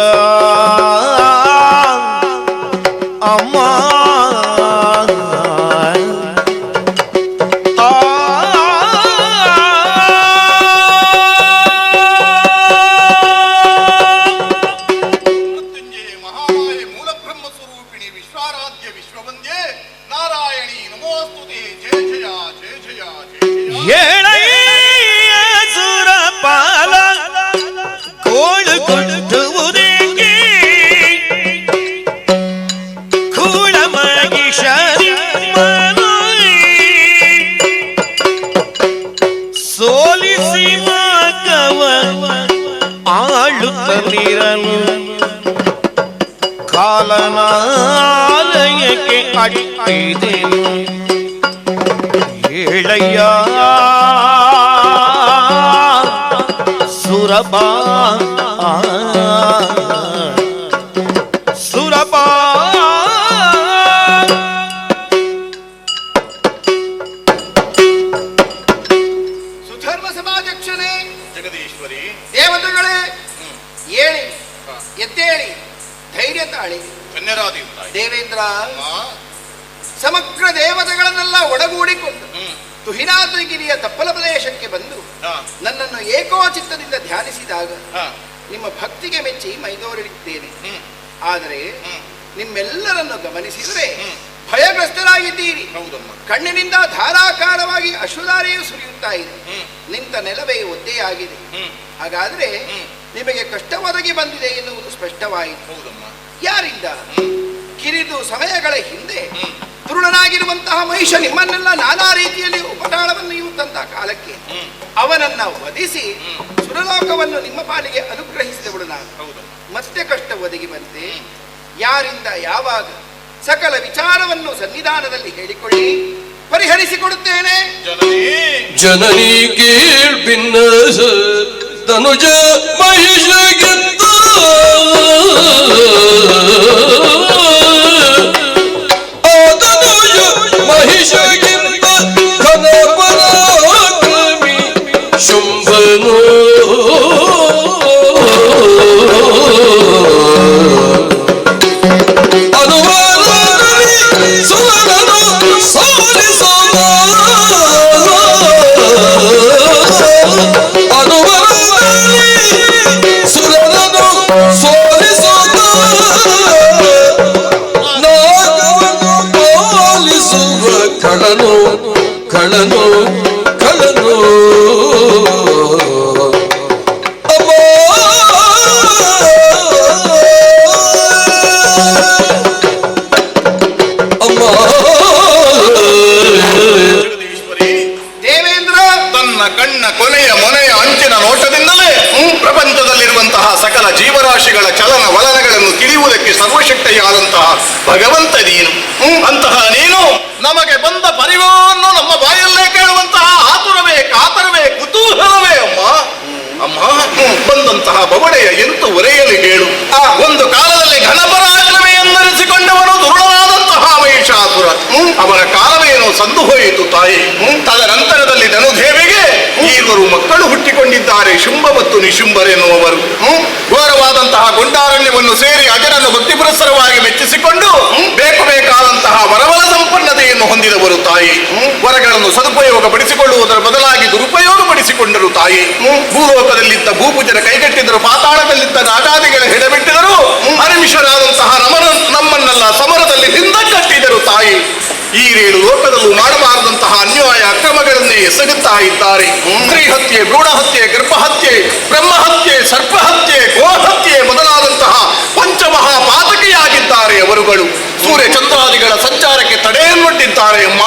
ಅಮ್ಮ ಮೃತ್ಯುಂಜಯ ಮಹಾಮಾಯೆ ಮೂಲಬ್ರಹ್ಮ ಸ್ವರೂಪಿಣಿ ವಿಶ್ವಾರಾಧ್ಯ ವಿಶ್ವವಂದ್ಯೆ ನಾರಾಯಣಿ ನಮೋಸ್ತುತೆ. ಜಯ ಜಯ ಜಯ ಜಯ ಜಯ ಏಳಯ್ಯ ಸುರಪಾಲ ಕೋಳು ಕೊಟ್ಟುವುದೇಕೆ ಕೂಳ ಮಗಿಷರಿ ಸೋಲಿಸಿ ಮಾಕವ ಆಳುತ್ತಲಿರಲು ಕಾಲನಾಲಯಕ್ಕೆ ಅಡ್ಡಿದೆನು. ಏಳಯ್ಯ ಸುರಪಾ ಸುರಪಾ ಸುಧರ್ಮ ಸಮಾಜಕ್ಷಣೆ ಜಗದೀಶ್ವರಿ. ದೇವತೆಗಳೇ ಏಳಿ, ಎದ್ದೇಳಿ, ಧೈರ್ಯ ತಾಳಿ. ಧನ್ಯರಾದಿ ದೇವೇಂದ್ರ ಸಮಗ್ರ ದೇವತೆಗಳನ್ನೆಲ್ಲ ಒಡಗೂಡಿಕೊಂಡು ತುಹಿನಾದ್ರಿಗಿರಿಯ ತಪ್ಪಲ ಪ್ರದೇಶಕ್ಕೆ ಬಂದು ನನ್ನನ್ನು ಏಕೋಚಿತ್ತದಿಂದ ಧ್ಯಾನಿಸಿದಾಗ ನಿಮ್ಮ ಭಕ್ತಿಗೆ ಮೆಚ್ಚಿ ಮೈದೋರಿದ್ದೇನೆ. ಆದರೆ ನಿಮ್ಮೆಲ್ಲರನ್ನು ಗಮನಿಸಿದರೆ ಭಯಗ್ರಸ್ತರಾಗಿದ್ದೀರಿ. ಕಣ್ಣಿನಿಂದ ಧಾರಾಕಾರವಾಗಿ ಅಶ್ರುಧಾರೆಯೂ ಸುರಿಯುತ್ತಾ ಇದೆ. ನಿಂತ ನೆಲವೇ ಒದ್ದೆಯಾಗಿದೆ. ಹಾಗಾದ್ರೆ ನಿಮಗೆ ಕಷ್ಟ ಒದಗಿ ಬಂದಿದೆ ಎನ್ನುವುದು ಸ್ಪಷ್ಟವಾಯಿತು. ಯಾರಿಂದ? ಕಿರಿದು ಸಮಯಗಳ ಹಿಂದೆ ತರುಣನಾಗಿರುವಂತಹ ಮಹಿಷ ನಿಮ್ಮನ್ನೆಲ್ಲ ನಾನಾ ರೀತಿಯಲ್ಲಿ ಉಪಟಾಳವನ್ನು ಇರುವಂತಹ ಕಾಲಕ್ಕೆ ಅವನನ್ನ ವಧಿಸಿ ಸುರಲೋಕವನ್ನು ನಿಮ್ಮ ಪಾಲಿಗೆ ಅನುಗ್ರಹಿಸಿದವಳು ನಾನು. ಮತ್ತೆ ಕಷ್ಟ ಒದಗಿ ಬಂತೆ. ಯಾರಿಂದ, ಯಾವಾಗ, ಸಕಲ ವಿಚಾರವನ್ನು ಸನ್ನಿಧಾನದಲ್ಲಿ ಹೇಳಿಕೊಳ್ಳಿ, ಪರಿಹರಿಸಿಕೊಡುತ್ತೇನೆ. ಜನನಿ ಕೀಳ್ಬಿನ್ನ ತನುಜ ಮಹಿಷ ಗೆದ್ದ ತನುಜ ಮಹಿಷ ಗೆದ್ದ ಘನ ಪರಾಕ್ರಮಿ ಶುಂಭನು ಕಳನು ಕಳನು ದೇವೇಂದ್ರ ತನ್ನ ಕಣ್ಣ ಕೊನೆಯ ಮೊನೆಯ ಅಂಚಿನ ನೋಟದಿಂದಲೇ ಪ್ರಪಂಚದಲ್ಲಿರುವಂತಹ ಸಕಲ ಜೀವರಾಶಿಗಳ ಚಲನ ವಲನಗಳನ್ನು ತಿಳಿಯುವುದಕ್ಕೆ ಸರ್ವಶಕ್ತಿಯಾದಂತಹ ಭಗವಂತ ನೀನು. ಅಂತಹ ನೀನು ನಮಗೆ ಬಂದ ಪರಿವಾರವನ್ನು ನಮ್ಮ ಬಾಯಲ್ಲೇ ಕೇಳುವಂತಹ ಆತುರವೇ, ಕಾತರವೇ, ಕುತೂಹಲವೇ ಅಮ್ಮ. ಅಮ್ಮ, ಬಂದಂತಹ ಬವಣೆಯ ಎಂತು ಒರೆಯಲು ಹೇಳು. ಒಂದು ಕಾಲದಲ್ಲಿ ಘನಪರಾಕ್ರಮೆ ಎಂದರಿಸಿಕೊಂಡವನು ದುರುಳನಾದಂತಹ ಮಹಿಷಾಸುರ. ಅವನ ಕಾಲವೇನೋ ಸಂದು ಹೋಯಿತು ತಾಯಿ. ತದನಂತರದಲ್ಲಿ ಧನುದೇವಿಗೆ ಈಗರು ಮಕ್ಕಳು ಹುಟ್ಟಿಕೊಂಡಿದ್ದಾರೆ, ಶುಂಭ ಮತ್ತು ನಿಶುಂಭರೆನ್ನುವರು. ಘೋರವಾದಂತಹ ಗುಂಡಾರಣ್ಯವನ್ನು ಸೇರಿ ಅಜರನ್ನು ಭಕ್ತಿ ಪುರಸ್ಸರವಾಗಿ ಮೆಚ್ಚಿಸಿಕೊಂಡು ಬೇಕಾದಂತಹ ವರವಲ ಸಂಪನ್ನತೆಯನ್ನು ಬುದ್ಧಿಯನ್ನು ಹೊಂದಿದವರು ತಾಯಿ. ವರಗಳನ್ನು ಸದುಪಯೋಗ ಪಡಿಸಿಕೊಳ್ಳುವುದರ ಬದಲಾಗಿ ದುರುಪಯೋಗ ಪಡಿಸಿಕೊಂಡರು ತಾಯಿ. ಭೂಲೋಕದಲ್ಲಿದ್ದ ಭೂಪೂಜರ ಕೈಗಟ್ಟಿದರು, ಪಾತಾಳದಲ್ಲಿದ್ದ ರಾಜಾದಿಗಳ ಹೆಡಬಿಟ್ಟಿದರು, ಅನಿಮಿಷರಾದಂತಹ ನಮ್ಮನ್ನೆಲ್ಲ ಸಮರದಲ್ಲಿ ಹಿಂದಕ್ಕಟ್ಟಿದರು ತಾಯಿ. ಈ 7 ಲೋಕದಲ್ಲೂ ಮಾಡಬಾರದಂತಹ ಅನ್ಯಾಯ ಅಕ್ರಮಗಳನ್ನೇ ಎಸಗುತ್ತಾ ಇದ್ದಾರೆ. ಸ್ತ್ರೀ ಹತ್ಯೆ, ಭ್ರೂಣ ಹತ್ಯೆ, ಗರ್ಭಹತ್ಯೆ, ಬ್ರಹ್ಮಹತ್ಯೆ, ಸರ್ಪಹತ್ಯೆ, ಗೋಹತ್ಯೆ ಮೊದಲಾದಂತಹ ಪಂಚಮಹಾಪಾತಕಿಯಾಗಿದ್ದಾರೆ ಅವರುಗಳು. ಸೂರ್ಯ ಚಂದ್ರಾದಿಗಳ ಸಂಚಾರಕ್ಕೆ ತಡೆಯನ್ನೊಡ್ಡಿದ್ದಾರೆ ಅಮ್ಮ.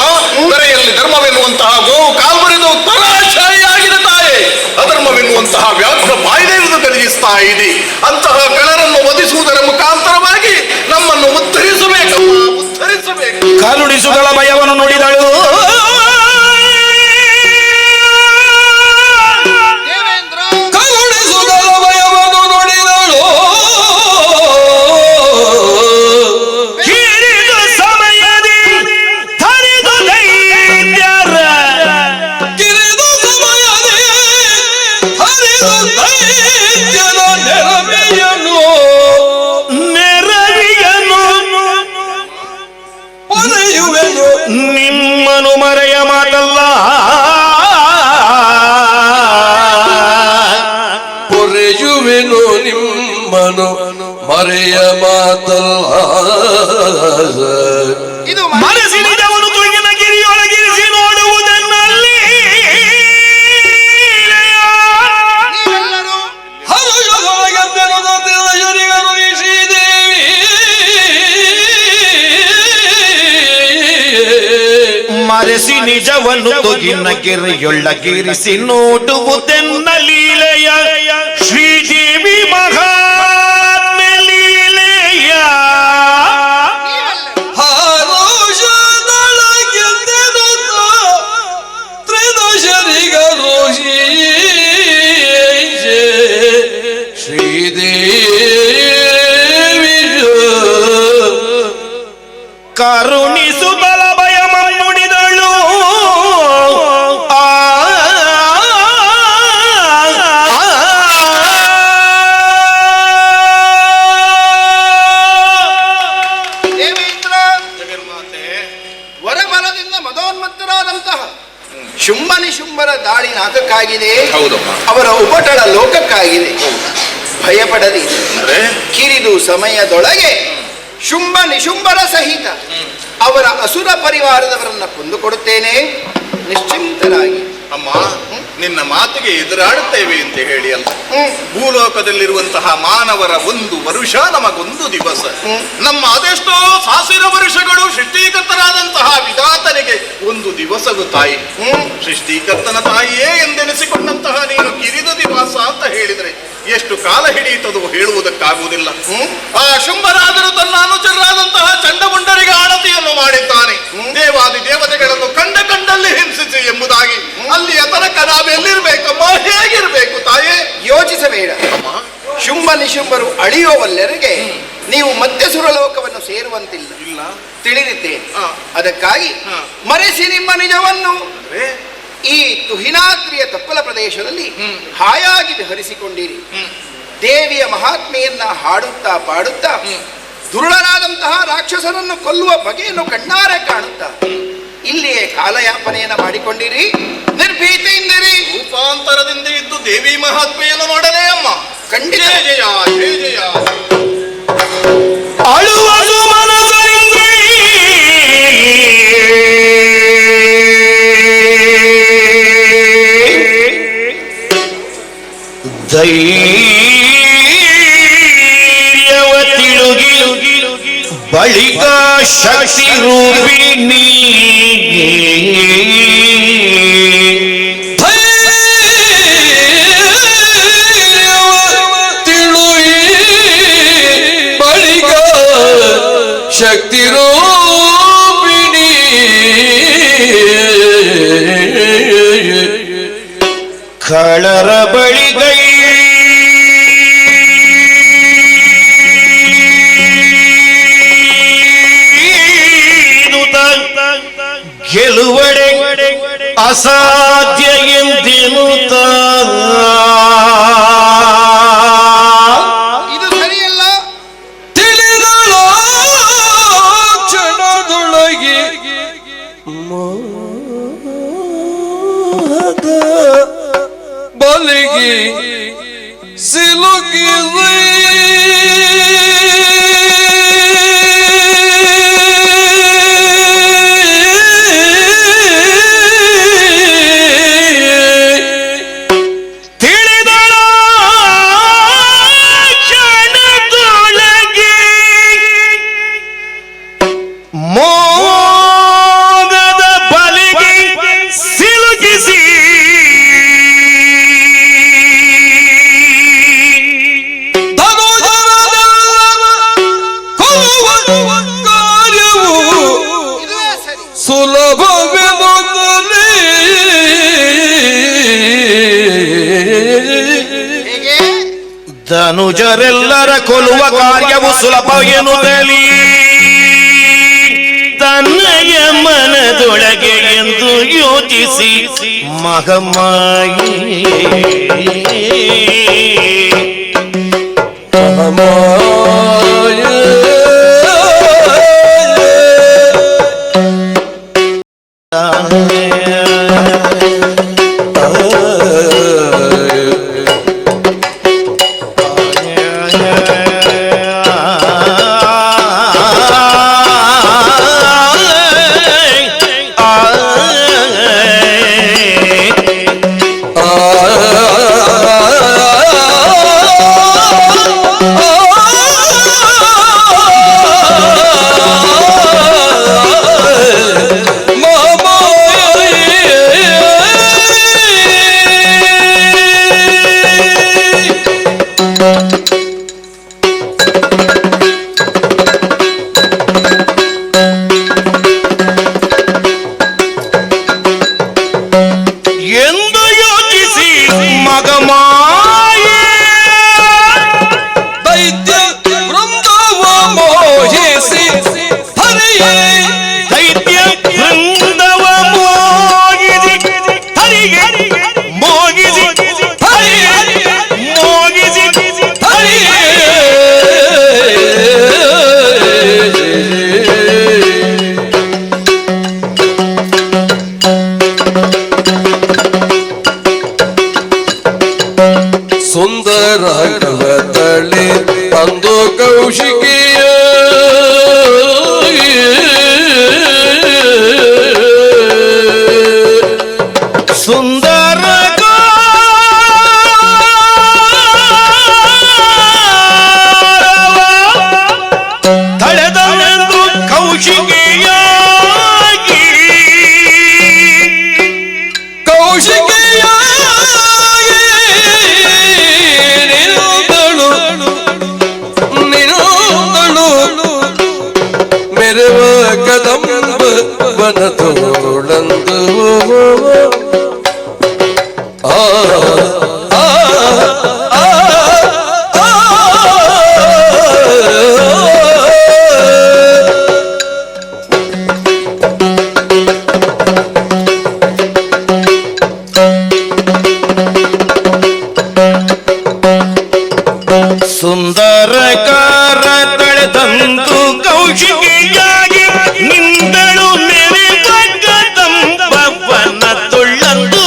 ಧರೆಯಲ್ಲಿ ಧರ್ಮವೆನ್ನುವಂತಹ ಗೋವು ಕಾಲ್ಮರಿದು ತಲಾಶಾಹಿಯಾಗಿದೆ ತಾಯಿ. ಅಧರ್ಮವೆನ್ನುವಂತಹ ವ್ಯಾಘ್ರ ಬಾಯಿದೇರಿದು ಗರ್ಜಿಸ್ತಾ ಇದೆ. ಅಂತಹ ಕಳರನ್ನು ವಧಿಸುವುದರ ಮುಖಾಂತರವಾಗಿ ನಮ್ಮನ್ನು ಉದ್ಧರಿಸಬೇಕಮ್ಮ, ಉದ್ಧರಿಸಬೇಕು. ಕರುಣಿಸುಗಳ ಭಯವನ್ನು ನುಡಿದಳು. ದೇವೇಂದ್ರ ಕರುಣಿಸುವುದರ ಭಯವನ್ನು ನುಡಿದಳು. ಕಿರಿದ ಸಮಯದಿ ಹರಿದು ದೈತ್ಯರ ಕಿರಿದು ಸಮಯದಿ ಹರಿದು ದೈತ್ಯನ ನೆರವೆಯನು ಪೊರೆಯುವೆನು. ನಿಮ್ಮನು ಮರೆಯ ಮಾತಲ್ಲ, ಪೊರೆಯುವೆನು ನಿಮ್ಮನು ಮರೆಯ ಮಾತಲ್ಲ. ಇದು ಮನಸ್ಸಿನಿದವನು ತುಗಿನ ಗಿರಿಯೊಳಗಿರಿಸಿ ನೋಡುವುದನ್ನಲ್ಲಿ ನೀವೆಲ್ಲರೂ ಮರೆಸಿ ನಿಜವನ್ನು ತುಗಿನ ಗಿರಿಯೊಳಗಿರಿಸಿ ನೋಡುವುದೆನ್ನ ಲೀಲೆಯ ಶ್ರೀದೇವಿ ಮಹಾತ್ಮೆ ಲೀಲೆಯ. ಕರುಣಿಸು ಬಲ ಭಯ ನುಡಿದಳು. ದೇವೇಂದ್ರ ವರಬಲದಿಂದ ಮದೋನ್ಮತ್ತರಾದಂತಹ ಶುಂಭ ನಿಶುಂಭರ ದಾಳಿ ನಾಕಕ್ಕಾಗಿದೆ. ಹೌದಮ್ಮ. ಅವರ ಉಪಟಳ ಲೋಕಕ್ಕಾಗಿದೆ. ಭಯಪಡದಿ ಕಿರಿದು ಸಮಯದೊಳಗೆ ಶುಂಭ ನಿಶುಂಭರ ಸಹಿತ ಅವರ ಅಸುರ ಪರಿವಾರದವರನ್ನ ಕೊಂದುಕೊಡುತ್ತೇನೆ, ನಿಶ್ಚಿಂತರಾಗಿ. ಅಮ್ಮ, ನಿನ್ನ ಮಾತಿಗೆ ಎದುರಾಡುತ್ತೇವೆ ಅಂತ ಹೇಳಿ ಅಲ್ಲ. ಭೂಲೋಕದಲ್ಲಿರುವಂತಹ ಮಾನವರ 1 ವರುಷ ನಮಗೊಂದು ದಿವಸ. ನಮ್ಮ ಅದೆಷ್ಟೋ ಸಾವಿರ ವರ್ಷಗಳು ಸೃಷ್ಟಿಕರ್ತನಾದಂತಹ ವಿಧಾತನಿಗೆ 1 ದಿವಸವು ತಾಯಿ. ಸೃಷ್ಟಿಕರ್ತನ ತಾಯಿಯೇ ಎಂದೆನಿಸಿಕೊಂಡಂತಹ ನೀನು ಕಿರಿದ ದಿವಸ ಅಂತ ಹೇಳಿದರೆ ಎಷ್ಟು ಕಾಲ ಹಿಡಿಯುತ್ತದೋ ಹೇಳುವುದಕ್ಕಾಗುವುದಿಲ್ಲ. ಆ ಶುಂಭರಾದರೂ ತನ್ನ ಅನುಚರರಾದಂತಹ ಚಂಡಮುಂಡರಿಗೆ ಆಣತಿಯನ್ನು ಮಾಡಿದ್ದಾನೆ. ದೇವಾದಿ ದೇವತೆಗಳನ್ನು ಕಂಡಲ್ಲಿ ಹಿಂಸಿಸಿ ಎಂಬುದಾಗಿ. ಅಲ್ಲಿಯ ತನಕ ನಾವೆಲ್ಲಿರ್ಬೇಕಮ್ಮ, ಹೇಗಿರ್ಬೇಕು ತಾಯೇ? ಯೋಚಿಸಬೇಡ. ಶುಂಭ ನಿಶುಂಭರು ಅಳಿಯುವವರೆಗೆ ನೀವು ಮತ್ತೆ ಸುರಲೋಕವನ್ನು ಸೇರುವಂತಿಲ್ಲ, ತಿಳಿದಿದ್ದೇನೆ. ಅದಕ್ಕಾಗಿ ಮರೆಸಿ ನಿಮ್ಮ ನಿಜವನ್ನು ಈ ತುಹಿನಾದ್ರಿಯ ತಪ್ಪಲ ಪ್ರದೇಶದಲ್ಲಿ ಹಾಯಾಗಿ ವಿಹರಿಸಿಕೊಂಡಿರಿ. ದೇವಿಯ ಮಹಾತ್ಮೆಯನ್ನ ಹಾಡುತ್ತಾ ಪಾಡುತ್ತಾ ದುರುಳರಾದಂತಹ ರಾಕ್ಷಸರನ್ನು ಕೊಲ್ಲುವ ಬಗೆಯನ್ನು ಕಣ್ಣಾರೆ ಕಾಣುತ್ತಾ ಇಲ್ಲಿಯೇ ಕಾಲಯಾಪನೆಯನ್ನ ಮಾಡಿಕೊಂಡಿರಿ. ನಿರ್ಭೀತಿಯಿಂದಿರಿ. ರೂಪಾಂತರದಿಂದ ಇದ್ದು ದೇವಿ ಮಹಾತ್ಮೆಯನ್ನು ನೋಡಲೇ ಅಮ್ಮ. ಖಂಡಿತ. ಜಯ ಜಯ ಜಯ. ಅಳುವುದು ಮನದಲ್ಲಿ ಧೈರ್ಯವ ತಿಳುಗಿ ಬಳಿಕ ಶಕ್ತಿ ರೂಪಿಣಿ ಶಕ್ತಿ ರೂಪಿಣಿ ಕಳರ ಬಳಿಗೈ ಗೆಲುವಡೆ ಅಸಾಧ್ಯ ಸಿಲುಕಿದೆ ಧನುಜರೆಲ್ಲರ ಕೊಲ್ಲುವ ಕಾರ್ಯವು ಸುಲಭ ಎನ್ನುತ್ತಲೀ ತನ್ನಯ ಮನದೊಳಗೆ ಎಂದು ಯೋಚಿಸಿ ಮಹಮಾಯಿ ಸುಂದರಾಗವತಳೆ ಅಂದು ಕೌಶಿಕಿಯ ಸುಂದರ ತಳೆದನೆಂದು ಕೌಶಿಕಿಯ ಕದಂಬ ವನತೋಳಂದು ಸುಂದರಕಾರ ತಳೆದಂದು ಕೌಶಿಕಿಯಾಗಿ ನಿಂದಳು ಮೆರೆವ ಕದಂಬವನ ತುಳ್ಳಂದು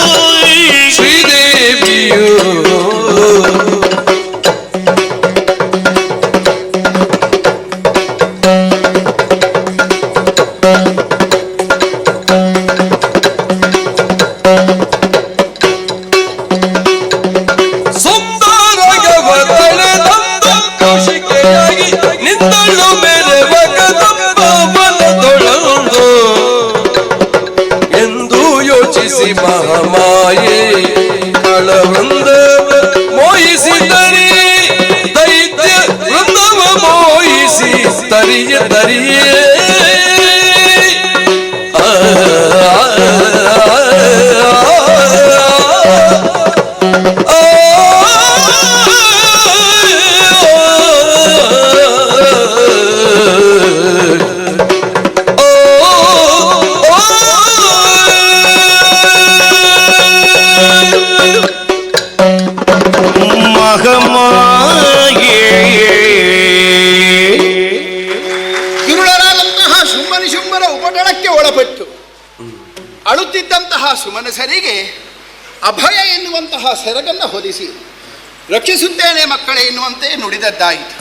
ಶ್ರೀದೇವಿಯು ಮಹಾಮಾಯೆ ಕಳವೃಂದವ ಮೋಹಿಸಿದರಿ ದೈತ್ಯ ವೃಂದವ ಮೋಹಿಸಿ ತರಿಯ ತರಿಯೇ ಅಳುತ್ತಿದ್ದಂತಹ ಸುಮನಸರಿಗೆ ಅಭಯ ಎನ್ನುವಂತಹ ಸೆರಗನ್ನು ಹೊದಿಸಿ ರಕ್ಷಿಸುತ್ತೇನೆ ಮಕ್ಕಳೇ ಎನ್ನುವಂತೆ ನುಡಿದದ್ದಾಯಿತು.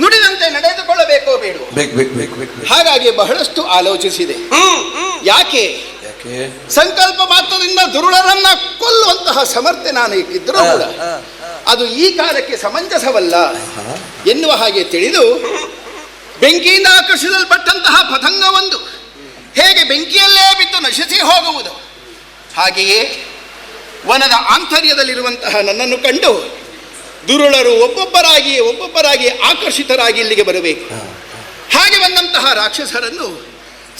ನುಡಿದಂತೆ ನಡೆದುಕೊಳ್ಳಬೇಕೋ ಬೇಡ? ಹಾಗಾಗಿ ಬಹಳಷ್ಟು ಆಲೋಚಿಸಿದೆ. ಯಾಕೆ ಸಂಕಲ್ಪ ಮಾತ್ರದಿಂದ ದುರುಳರನ್ನ ಕೊಲ್ಲುವಂತಹ ಸಮರ್ಥೆ ನಾನು ಇಟ್ಟಿದ್ದರೂ ಕೂಡ ಅದು ಈ ಕಾಲಕ್ಕೆ ಸಮಂಜಸವಲ್ಲ ಎನ್ನುವ ಹಾಗೆ ತಿಳಿದು, ಬೆಂಕಿಯಿಂದ ಆಕರ್ಷಿಸಲ್ಪಟ್ಟಂತಹ ಪತಂಗವೊಂದು ಹೇಗೆ ಬೆಂಕಿಯಲ್ಲೇ ಬಿದ್ದು ನಶಿಸಿ ಹೋಗುವುದು, ಹಾಗೆಯೇ ವನದ ಆಂತರ್ಯದಲ್ಲಿರುವಂತಹ ನನ್ನನ್ನು ಕಂಡು ದುರುಳರು ಒಬ್ಬೊಬ್ಬರಾಗಿ ಆಕರ್ಷಿತರಾಗಿ ಇಲ್ಲಿಗೆ ಬರಬೇಕು. ಹಾಗೆ ಬಂದಂತಹ ರಾಕ್ಷಸರನ್ನು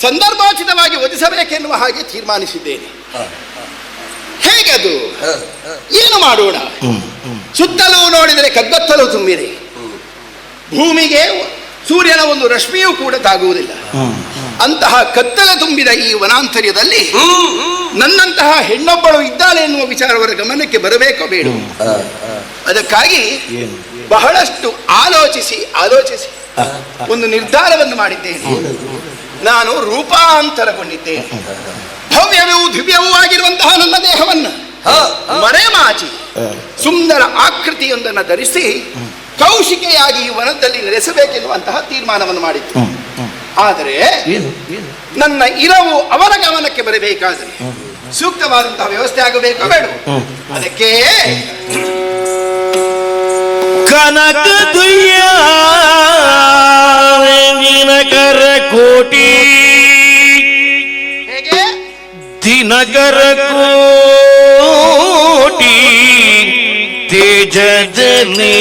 ಸಂದರ್ಭೋಚಿತವಾಗಿ ವಧಿಸಬೇಕೆನ್ನುವ ಹಾಗೆ ತೀರ್ಮಾನಿಸಿದ್ದೇನೆ. ಹೇಗದು? ಏನು ಮಾಡೋಣ? ಸುತ್ತಲೂ ನೋಡಿದರೆ ಕಗ್ಗತ್ತಲು ತುಂಬಿದೆ. ಭೂಮಿಗೆ ಸೂರ್ಯನ ಒಂದು ರಶ್ಮಿಯೂ ಕೂಡ ತಾಗುವುದಿಲ್ಲ. ಅಂತಹ ಕತ್ತಲೆ ತುಂಬಿದ ಈ ವನಾಂತರ್ಯದಲ್ಲಿ ನನ್ನಂತಹ ಹೆಣ್ಣೊಬ್ಬಳು ಇದ್ದಾಳೆ ಎನ್ನುವ ವಿಚಾರವರ ಗಮನಕ್ಕೆ ಬರಬೇಕೋ ಬೇಡ? ಅದಕ್ಕಾಗಿ ಬಹಳಷ್ಟು ಆಲೋಚಿಸಿ ಒಂದು ನಿರ್ಧಾರವನ್ನು ಮಾಡಿದ್ದೇನೆ. ನಾನು ರೂಪಾಂತರಗೊಂಡಿದ್ದೇನೆ. ಭವ್ಯವೂ ದಿವ್ಯವೂ ಆಗಿರುವಂತಹ ನನ್ನ ದೇಹವನ್ನು ಮರೆಮಾಚಿ ಸುಂದರ ಆಕೃತಿಯೊಂದನ್ನು ಧರಿಸಿ ಕೌಶಿಕೆಯಾಗಿ ಈ ವನದಲ್ಲಿ ನೆಲೆಸಬೇಕೆನ್ನುವಂತಹ ತೀರ್ಮಾನವನ್ನು ಮಾಡಿದ್ದೆ. ಆದರೆ ನನ್ನ ಇರವು ಅವರ ಗಮನಕ್ಕೆ ಬರಬೇಕಾದರೆ ಸೂಕ್ತವಾದಂತಹ ವ್ಯವಸ್ಥೆ ಆಗಬೇಕು ಬೇಡ? ಅದಕ್ಕೆ ಕನಕ ದಿನಕರ ಕೋಟಿ, ಹೇಗೆ ದಿನಕರ ಕೋಟಿ ತೇಜದಲ್ಲಿ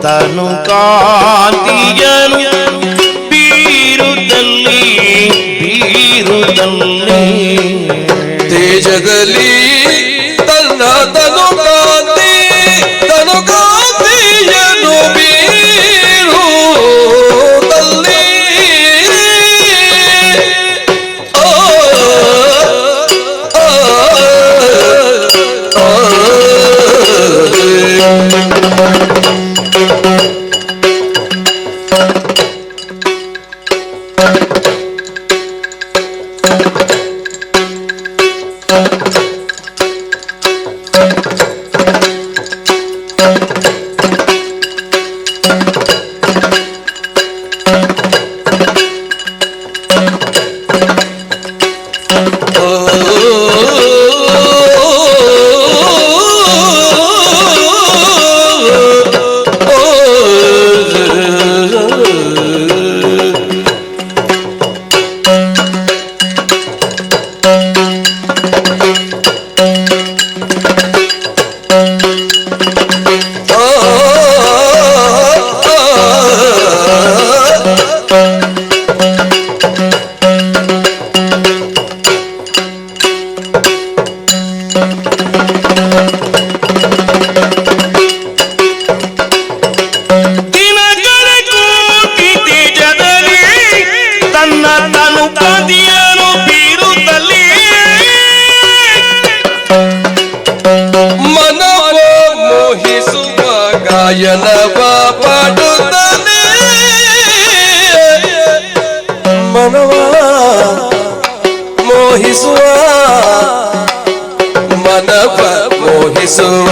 ತನು ಕಾಂತಿಯನು ಬೀರುದಲ್ಲಿ ತೇಜದಲ್ಲಿ ತನ್ನ ತನು ಕಾಂತಿಯನು ಬೀರುದಲ್ಲಿ ತನು ಕಾಂತಿಯನ್ನು ಬೀರುತ್ತಲೇ ಮನವ ಮೋಹಿಸುವ ಗಾಯನವ ಪಾಡುತ್ತಲೇ ಮನವ ಮೋಹಿಸುವ ಮನವ ಮೋಹಿಸುವ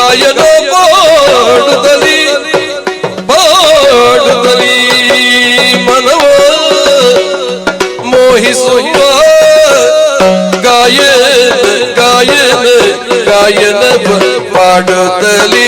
ಗಾಯನ ಪಾಡುತ್ತಲೀ ಮನವ ಮೋಹಿಸುವ ಗಾಯನ ಪಾಡುತ್ತಲೀ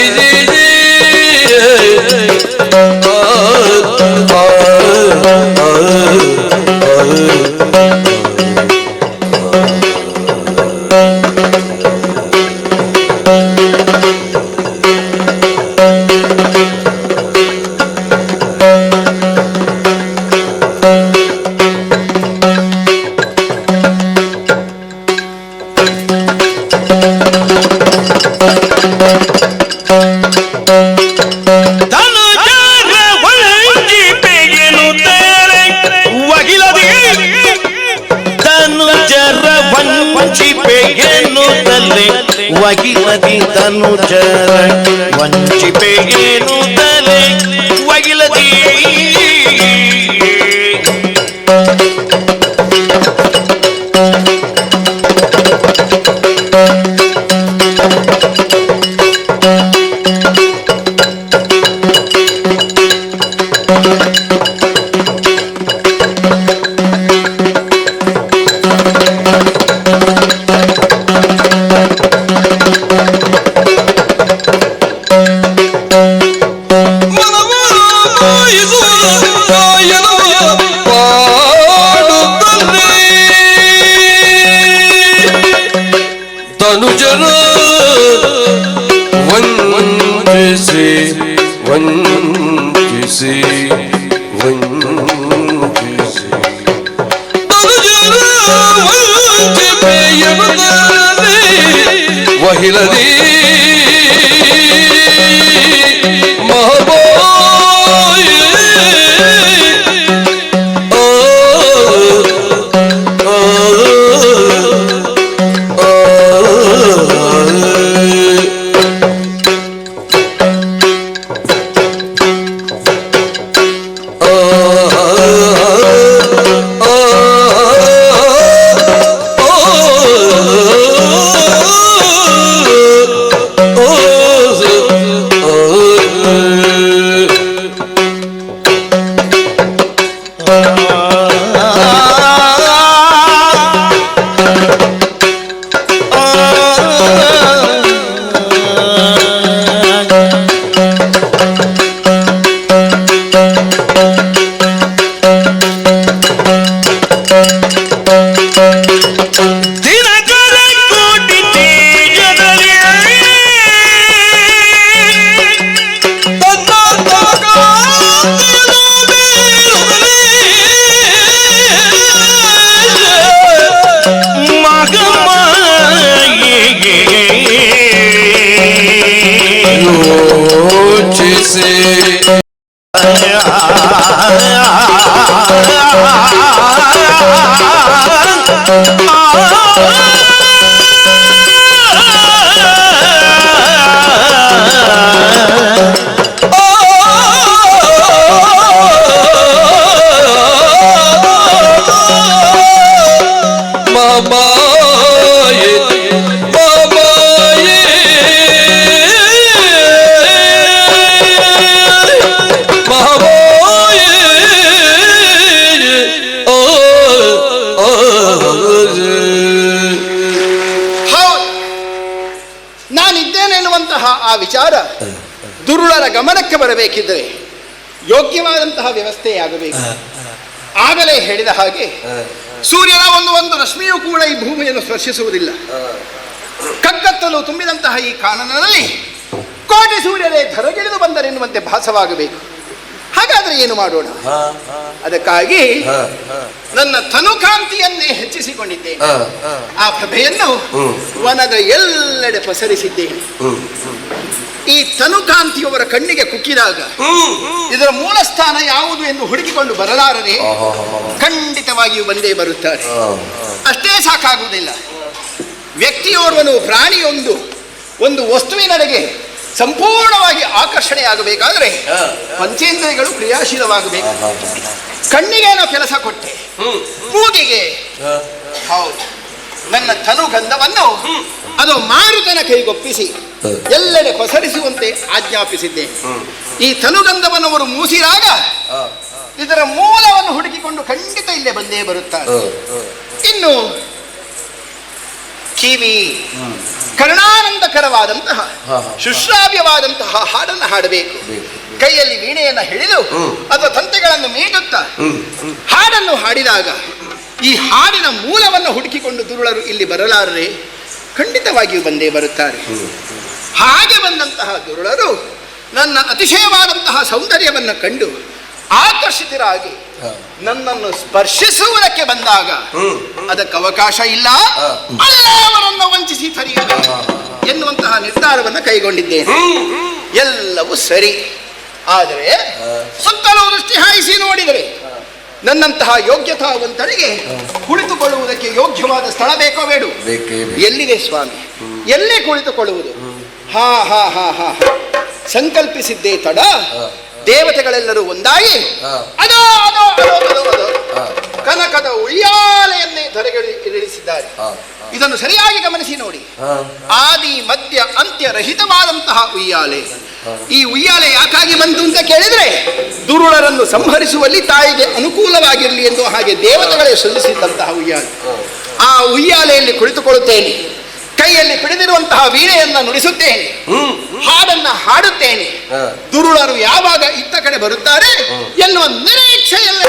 ವಗಿಲದಿ ತನುಜರ ವಂಚಿಪೆಗೇನು ತಲೆ ವಗಿಲದಿ ತನುಜರ ವಂಚಿಸಿ ವಂಚಿಸಿ ವಂಚಿಸಿ ತನುಜರ ವಂಚಿಪೆಯಬದಲೇ ವಹಿಲದಿ ಆ ವಿಚಾರ ದುರುಳರ ಗಮನಕ್ಕೆ ಬರಬೇಕಿದ್ದರೆ ಯೋಗ್ಯವಾದಂತಹ ವ್ಯವಸ್ಥೆಯಾಗಬೇಕು. ಆಗಲೇ ಹೇಳಿದ ಹಾಗೆ ಸೂರ್ಯನ ಒಂದು ರಶ್ಮಿಯೂ ಕೂಡ ಈ ಭೂಮಿಯನ್ನು ಸ್ಪರ್ಶಿಸುವುದಿಲ್ಲ. ಕಗ್ಗತ್ತಲು ತುಂಬಿದಂತಹ ಈ ಕಾನನಲ್ಲಿ ಕೋಟಿ ಸೂರ್ಯರೇ ಧರೆಗಿಳಿದು ಬಂದರೆನ್ನುವಂತೆ ಭಾಸವಾಗಬೇಕು. ಹಾಗಾದ್ರೆ ಏನು ಮಾಡೋಣ? ಅದಕ್ಕಾಗಿ ನನ್ನ ತನುಕಾಂತಿಯನ್ನೇ ಹೆಚ್ಚಿಸಿಕೊಂಡಿದ್ದೇನೆ. ಆ ಪ್ರಭೆಯನ್ನು ವನದ ಎಲ್ಲೆಡೆ ಪಸರಿಸಿದ್ದೇನೆ. ಈ ತನುಕಾಂತಿಯವರ ಕಣ್ಣಿಗೆ ಕುಕ್ಕಿದಾಗ ಇದರ ಮೂಲ ಸ್ಥಾನ ಯಾವುದು ಎಂದು ಹುಡುಕಿಕೊಂಡು ಬರಲಾರದೆ ಖಂಡಿತವಾಗಿಯೂ ಬಂದೇ ಬರುತ್ತಾರೆ. ಅಷ್ಟೇ ಸಾಕಾಗುವುದಿಲ್ಲ. ವ್ಯಕ್ತಿಯೋರ್ವನು ಪ್ರಾಣಿಯೊಂದು ಒಂದು ವಸ್ತುವಿನಡೆಗೆ ಸಂಪೂರ್ಣವಾಗಿ ಆಕರ್ಷಣೆಯಾಗಬೇಕಾದ್ರೆ ಪಂಚೇಂದ್ರಿಯಗಳು ಕ್ರಿಯಾಶೀಲವಾಗಬೇಕು. ಕಣ್ಣಿಗೇನೋ ಕೆಲಸ ಕೊಟ್ಟೆ, ಮೂಗಿಗೆ ಹೌದು ನನ್ನ ತನುಗಂಧವನ್ನು ಅದು ಮಾರುತನ ಕೈಗೊಪ್ಪಿಸಿ ಎಲ್ಲೆಡೆ ಪಸರಿಸುವಂತೆ ಆಜ್ಞಾಪಿಸಿದ್ದೇನೆ. ಈ ತನುಗಂಧವನ್ನು ಅವರು ಮೂಸಿದಾಗ ಇದರ ಮೂಲವನ್ನು ಹುಡುಕಿಕೊಂಡು ಖಂಡಿತ ಇಲ್ಲೇ ಬಂದೇ ಬರುತ್ತಾರೆ. ಇನ್ನು ಕಿವಿ ಕರ್ಣಾನಂದಕರವಾದಂತಹ ಶುಶ್ರಾವ್ಯವಾದಂತಹ ಹಾಡನ್ನು ಹಾಡಬೇಕು. ಕೈಯಲ್ಲಿ ವೀಣೆಯನ್ನು ಹಿಡಿದು ಅಥವಾ ತಂತೆಗಳನ್ನು ಮೀಟುತ್ತಾ ಹಾಡನ್ನು ಹಾಡಿದಾಗ ಈ ಹಾಡಿನ ಮೂಲವನ್ನು ಹುಡುಕಿಕೊಂಡು ದುರುಳರು ಇಲ್ಲಿ ಬರಲಾರರೆ ಖಂಡಿತವಾಗಿಯೂ ಬಂದೇ ಬರುತ್ತಾರೆ. ಹಾಗೆ ಬಂದಂತಹ ದುರುಳರು ನನ್ನ ಅತಿಶಯವಾದಂತಹ ಸೌಂದರ್ಯವನ್ನು ಕಂಡು ಆಕರ್ಷಿತರಾಗಿ ನನ್ನನ್ನು ಸ್ಪರ್ಶಿಸುವುದಕ್ಕೆ ಬಂದಾಗ ಅದಕ್ಕೆ ಅವಕಾಶ ಇಲ್ಲ, ಅವರನ್ನು ವಂಚಿಸಿ ಸರಿಯಬೇಕು ಎನ್ನುವಂತಹ ನಿರ್ಧಾರವನ್ನು ಕೈಗೊಂಡಿದ್ದೇನೆ. ಎಲ್ಲವೂ ಸರಿ. ಆದರೆ ಸುತ್ತಲೂ ದೃಷ್ಟಿ ಹಾಯಿಸಿ ನೋಡಿದರೆ ನನ್ನಂತಹ ಯೋಗ್ಯತಾವಂತರಿಗೆ ಕುಳಿತುಕೊಳ್ಳುವುದಕ್ಕೆ ಯೋಗ್ಯವಾದ ಸ್ಥಳ ಬೇಕೋ ಬೇಡ? ಎಲ್ಲಿದೆ ಸ್ವಾಮಿ? ಎಲ್ಲಿ ಕುಳಿತುಕೊಳ್ಳುವುದು? ಹಾ ಹಾ ಹಾ ಹಾ ಸಂಕಲ್ಪಿಸಿದ್ದೇ ತಡ. ದೇವತೆಗಳೆಲ್ಲರೂ ಒಂದಾಗಿ ಅದೋ ಅದೋ ಅದೋ ಅದೋ ಅದೋ ಕನಕದ ಉಯ್ಯಾಲೆಯನ್ನೇ ಧರೆಗಿಳಿಸಿದ್ದಾರೆ. ಇದನ್ನು ಸರಿಯಾಗಿ ಗಮನಿಸಿ ನೋಡಿ. ಆದಿ ಮಧ್ಯ ಅಂತ್ಯ ರಹಿತವಾದಂತಹ ಉಯ್ಯಾಲೆ. ಈ ಉಯ್ಯಾಲೆ ಯಾಕಾಗಿ ಬಂತು ಅಂತ ಕೇಳಿದ್ರೆ ದುರುಳರನ್ನು ಸಂಹರಿಸುವಲ್ಲಿ ತಾಯಿಗೆ ಅನುಕೂಲವಾಗಿರಲಿ ಎಂದು ಹಾಗೆ ದೇವತೆಗಳೇ ಸಲ್ಲಿಸಿದಂತಹ ಉಯ್ಯಾಲೆ. ಆ ಉಯ್ಯಾಲೆಯಲ್ಲಿ ಕುಳಿತುಕೊಳ್ಳುತ್ತೇನೆ, ಕೈಯಲ್ಲಿ piಡಿದಿರುವಂತಹ ವೀಣೆಯನ್ನು ನುಡಿಸುತ್ತೇನೆ, ಹಾಡನ್ನ ಹಾಡುತ್ತೇನೆ. ದುರುಳರು ಯಾವಾಗ ಇತ್ತ ಕಡೆ ಬರುತ್ತಾರೆ ಎನ್ನುವ ನಿರೀಕ್ಷೆಯಲ್ಲ